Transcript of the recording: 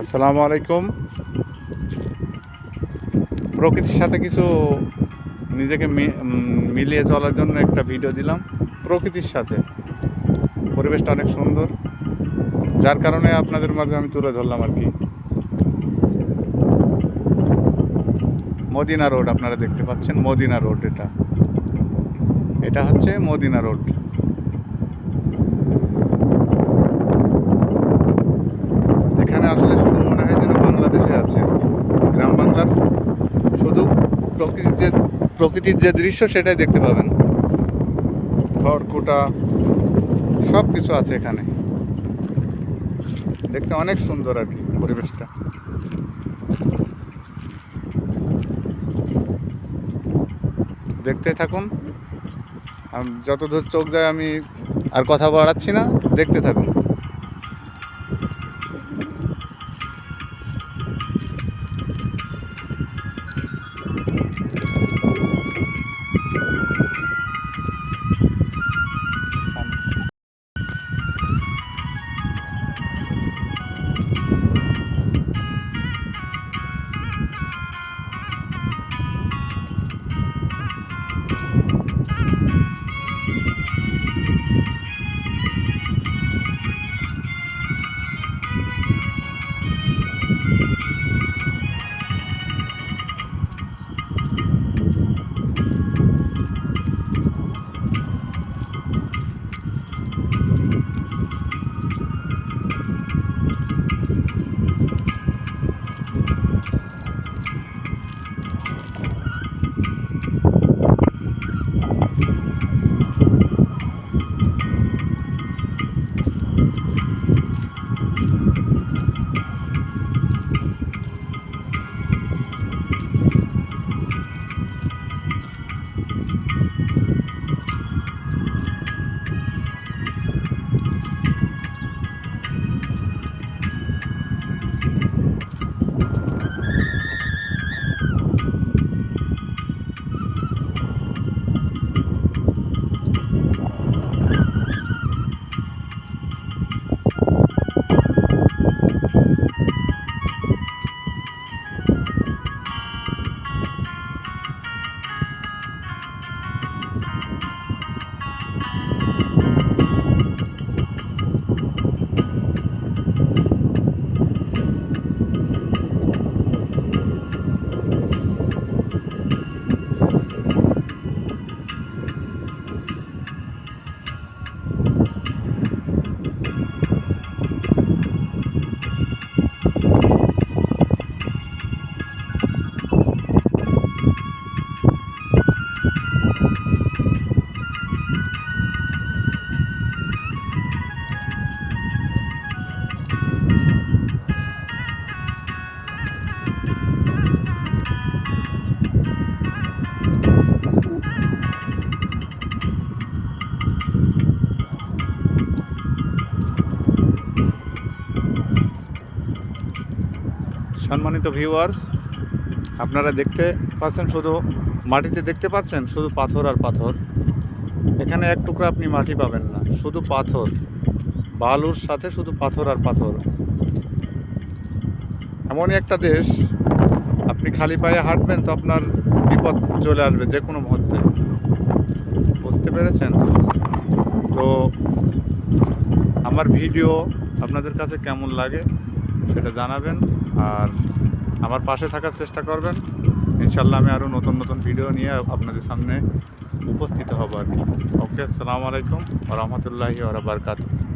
আসসালামু আলাইকুম। প্রকৃতির সাথে কিছু নিজেকে মিলিয়ে চলার জন্য একটা ভিডিও দিলাম। প্রকৃতির সাথে পরিবেশটা অনেক সুন্দর, যার কারণে আপনাদের মাঝে আমি তুলে ধরলাম আর কি। মদিনা রোড আপনারা দেখতে পাচ্ছেন, মদিনা রোড। এটা হচ্ছে মদিনা রোড। এখানে আসলে শুধু মনে হয় যেন বাংলাদেশে আছে আর কি। গ্রাম বাংলার শুধু প্রকৃতির যে দৃশ্য সেটাই দেখতে পাবেন। খড়কুটা সব কিছু আছে এখানে, দেখতে অনেক সুন্দর আর কি পরিবেশটা। দেখতে থাকুন, যতদূর চোখ যায় আমি আর কথা বাড়াচ্ছি না, দেখতে থাকুন। সম্মানিত ভিউয়ার্স, আপনারা দেখতে পাচ্ছেন, শুধু মাটিতে দেখতে পাচ্ছেন শুধু পাথর আর পাথর। এখানে এক টুকরা আপনি মাটি পাবেন না, শুধু পাথর, বালুর সাথে শুধু পাথর আর পাথর। এমনই একটা দেশ, আপনি খালি পায়ে হাঁটবেন তো আপনার বিপদ চলে আসবে যে কোনো মুহূর্তে। বুঝতে পেরেছেন? তো আমার ভিডিও আপনাদের কাছে কেমন লাগে সেটা জানাবেন, আর আমার পাশে থাকার চেষ্টা করবেন। ইনশাল্লাহ আমি আরও নতুন নতুন ভিডিও নিয়ে আপনাদের সামনে উপস্থিত হব আর কি। ওকে, আসসালামু আলাইকুম ওয়া রাহমাতুল্লাহি ওয়া বারাকাতুহু।